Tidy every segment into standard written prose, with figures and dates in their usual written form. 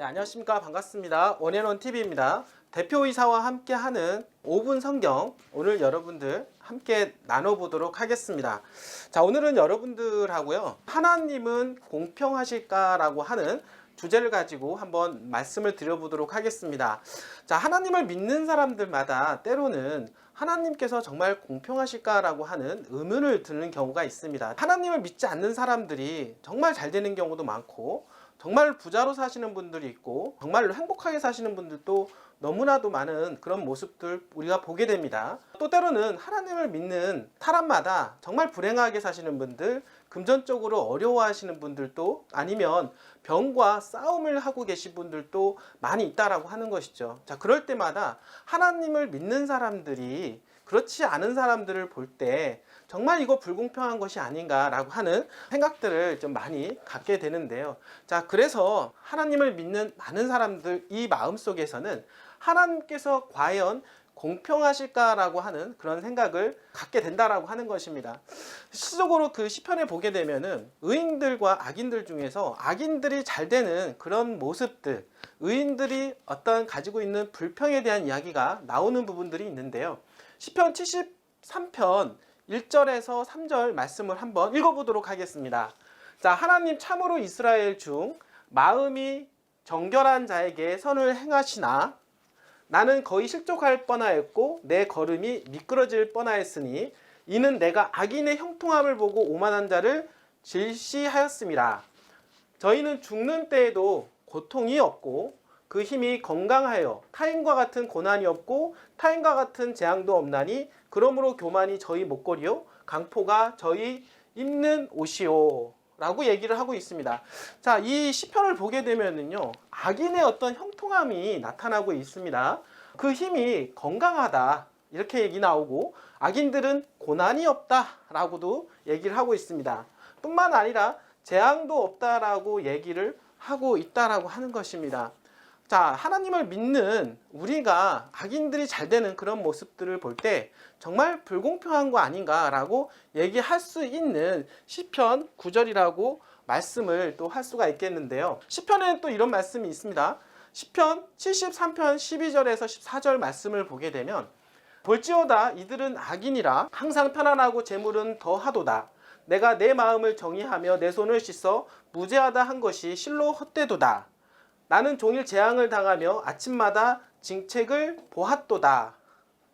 네, 안녕하십니까. 반갑습니다. 원앤원TV입니다. 대표이사와 함께하는 5분 성경, 오늘 여러분들 함께 나눠보도록 하겠습니다. 자, 오늘은 여러분들하고요, 하나님은 공평하실까라고 하는 주제를 가지고 한번 말씀을 드려보도록 하겠습니다. 자, 하나님을 믿는 사람들마다 때로는 하나님께서 정말 공평하실까라고 하는 의문을 드는 경우가 있습니다. 하나님을 믿지 않는 사람들이 정말 잘 되는 경우도 많고, 정말 부자로 사시는 분들이 있고, 정말로 행복하게 사시는 분들도 너무나도 많은 그런 모습들 우리가 보게 됩니다. 또 때로는 하나님을 믿는 사람마다 정말 불행하게 사시는 분들, 금전적으로 어려워하시는 분들도, 아니면 병과 싸움을 하고 계신 분들도 많이 있다라고 하는 것이죠. 자, 그럴 때마다 하나님을 믿는 사람들이 그렇지 않은 사람들을 볼 때 정말 이거 불공평한 것이 아닌가라고 하는 생각들을 좀 많이 갖게 되는데요. 자, 그래서 하나님을 믿는 많은 사람들 이 마음속에서는 하나님께서 과연 공평하실까라고 하는 그런 생각을 갖게 된다라고 하는 것입니다. 실질적으로 그 시편에 보게 되면은 의인들과 악인들 중에서 악인들이 잘 되는 그런 모습들, 의인들이 어떤 가지고 있는 불평에 대한 이야기가 나오는 부분들이 있는데요. 시편 73편 1절에서 3절 말씀을 한번 읽어보도록 하겠습니다. 자, 하나님 참으로 이스라엘 중 마음이 정결한 자에게 선을 행하시나 나는 거의 실족할 뻔하였고 내 걸음이 미끄러질 뻔하였으니 이는 내가 악인의 형통함을 보고 오만한 자를 질시하였음이라. 저희는 죽는 때에도 고통이 없고 그 힘이 건강하여 타인과 같은 고난이 없고 타인과 같은 재앙도 없나니 그러므로 교만이 저희 목걸이요 강포가 저희 입는 옷이요 라고 얘기를 하고 있습니다. 자, 이 시편을 보게 되면은요, 악인의 어떤 형통함이 나타나고 있습니다. 그 힘이 건강하다 이렇게 얘기 나오고, 악인들은 고난이 없다 라고도 얘기를 하고 있습니다. 뿐만 아니라 재앙도 없다라고 얘기를 하고 있다라고 하는 것입니다. 자, 하나님을 믿는 우리가 악인들이 잘 되는 그런 모습들을 볼 때 정말 불공평한 거 아닌가라고 얘기할 수 있는 시편 9절이라고 말씀을 또 할 수가 있겠는데요. 시편에는 또 이런 말씀이 있습니다. 시편 73편 12절에서 14절 말씀을 보게 되면 볼지어다 이들은 악인이라 항상 편안하고 재물은 더하도다. 내가 내 마음을 정의하며 내 손을 씻어 무죄하다 한 것이 실로 헛되도다. 나는 종일 재앙을 당하며 아침마다 징책을 보았도다.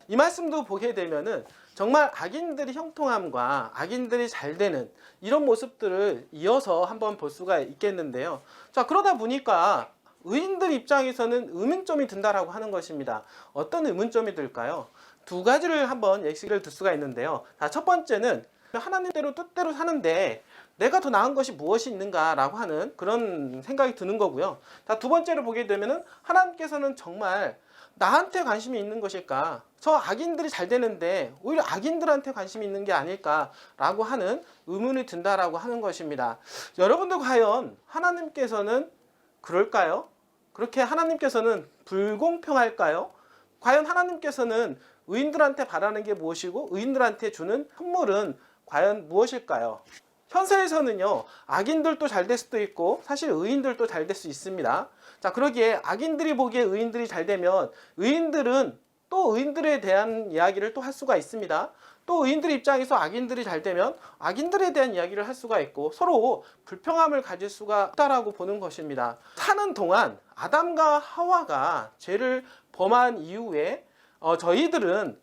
이 말씀도 보게 되면은 정말 악인들이 형통함과 악인들이 잘 되는 이런 모습들을 이어서 한번 볼 수가 있겠는데요. 자, 그러다 보니까 의인들 입장에서는 의문점이 든다라고 하는 것입니다. 어떤 의문점이 들까요? 두 가지를 한번 예시를 들 수가 있는데요. 자, 첫 번째는 하나님대로 뜻대로 사는데 내가 더 나은 것이 무엇이 있는가라고 하는 그런 생각이 드는 거고요. 자, 두 번째로 보게 되면은 하나님께서는 정말 나한테 관심이 있는 것일까? 저 악인들이 잘 되는데 오히려 악인들한테 관심이 있는 게 아닐까라고 하는 의문이 든다라고 하는 것입니다. 여러분들 과연 하나님께서는 그럴까요? 그렇게 하나님께서는 불공평할까요? 과연 하나님께서는 의인들한테 바라는 게 무엇이고 의인들한테 주는 선물은 과연 무엇일까요? 현세에서는요, 악인들도 잘 될 수도 있고 사실 의인들도 잘 될 수 있습니다. 자, 그러기에 악인들이 보기에 의인들이 잘 되면 의인들은 또 의인들에 대한 이야기를 또 할 수가 있습니다. 또 의인들 입장에서 악인들이 잘 되면 악인들에 대한 이야기를 할 수가 있고 서로 불평함을 가질 수가 있다라고 보는 것입니다. 사는 동안 아담과 하와가 죄를 범한 이후에 저희들은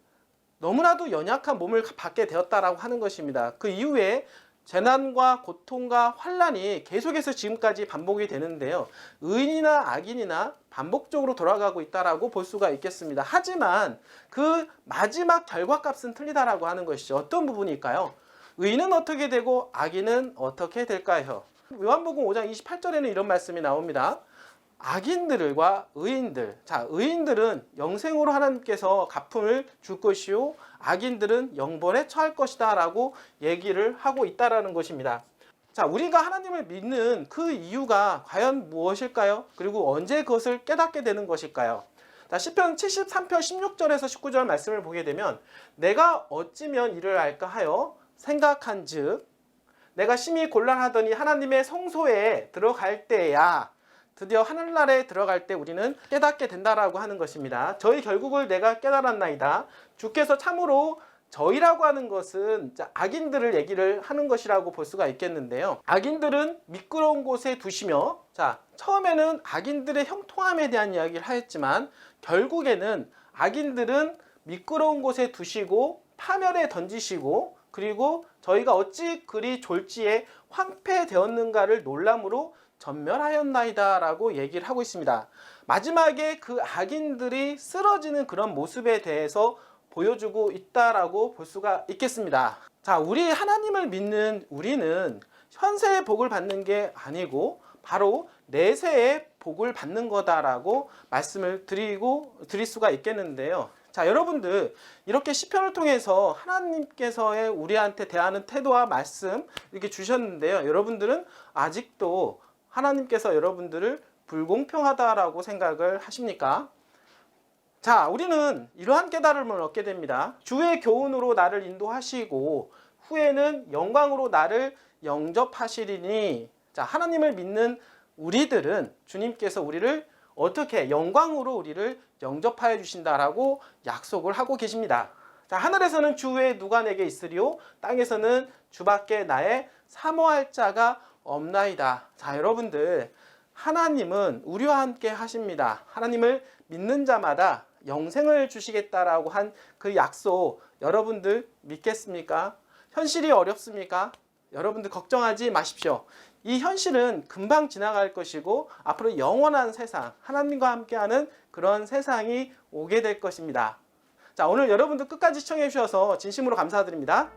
너무나도 연약한 몸을 받게 되었다라고 하는 것입니다. 그 이후에 재난과 고통과 환난이 계속해서 지금까지 반복이 되는데요. 의인이나 악인이나 반복적으로 돌아가고 있다라고 볼 수가 있겠습니다. 하지만 그 마지막 결과값은 틀리다라고 하는 것이죠. 어떤 부분일까요? 의인은 어떻게 되고 악인은 어떻게 될까요? 요한복음 5장 28절에는 이런 말씀이 나옵니다. 악인들과 의인들. 자, 의인들은 영생으로 하나님께서 갚음을 줄 것이요 악인들은 영벌에 처할 것이다 라고 얘기를 하고 있다라는 것입니다. 자, 우리가 하나님을 믿는 그 이유가 과연 무엇일까요? 그리고 언제 그것을 깨닫게 되는 것일까요? 자, 시편 73편 16절에서 19절 말씀을 보게 되면 내가 어찌면 이를 알까 하여 생각한즉 내가 심히 곤란하더니 하나님의 성소에 들어갈 때야 드디어 하늘나라에 들어갈 때 우리는 깨닫게 된다라고 하는 것입니다. 저희 결국을 내가 깨달았나이다. 주께서 참으로 저희라고 하는 것은 악인들을 얘기를 하는 것이라고 볼 수가 있겠는데요. 악인들은 미끄러운 곳에 두시며, 처음에는 악인들의 형통함에 대한 이야기를 하였지만 결국에는 악인들은 미끄러운 곳에 두시고 파멸에 던지시고, 그리고 저희가 어찌 그리 졸지에 황폐되었는가를 놀람으로 전멸하였나이다 라고 얘기를 하고 있습니다. 마지막에 그 악인들이 쓰러지는 그런 모습에 대해서 보여주고 있다라고 볼 수가 있겠습니다. 자, 우리 하나님을 믿는 우리는 현세의 복을 받는 게 아니고 바로 내세의 복을 받는 거다라고 말씀을 드릴 수가 있겠는데요. 자, 여러분들 이렇게 시편을 통해서 하나님께서의 우리한테 대하는 태도와 말씀 이렇게 주셨는데요. 여러분들은 아직도 하나님께서 여러분들을 불공평하다라고 생각을 하십니까? 자, 우리는 이러한 깨달음을 얻게 됩니다. 주의 교훈으로 나를 인도하시고 후에는 영광으로 나를 영접하시리니, 자, 하나님을 믿는 우리들은 주님께서 우리를 어떻게 영광으로 우리를 영접하여 주신다라고 약속을 하고 계십니다. 자, 하늘에서는 주 외에 누가 내게 있으리요? 땅에서는 주밖에 나의 사모할 자가 없나이다. 자, 여러분들 하나님은 우리와 함께 하십니다. 하나님을 믿는 자마다 영생을 주시겠다라고 한 그 약속 여러분들 믿겠습니까? 현실이 어렵습니까? 여러분들 걱정하지 마십시오. 이 현실은 금방 지나갈 것이고 앞으로 영원한 세상, 하나님과 함께하는 그런 세상이 오게 될 것입니다. 자, 오늘 여러분들 끝까지 시청해 주셔서 진심으로 감사드립니다.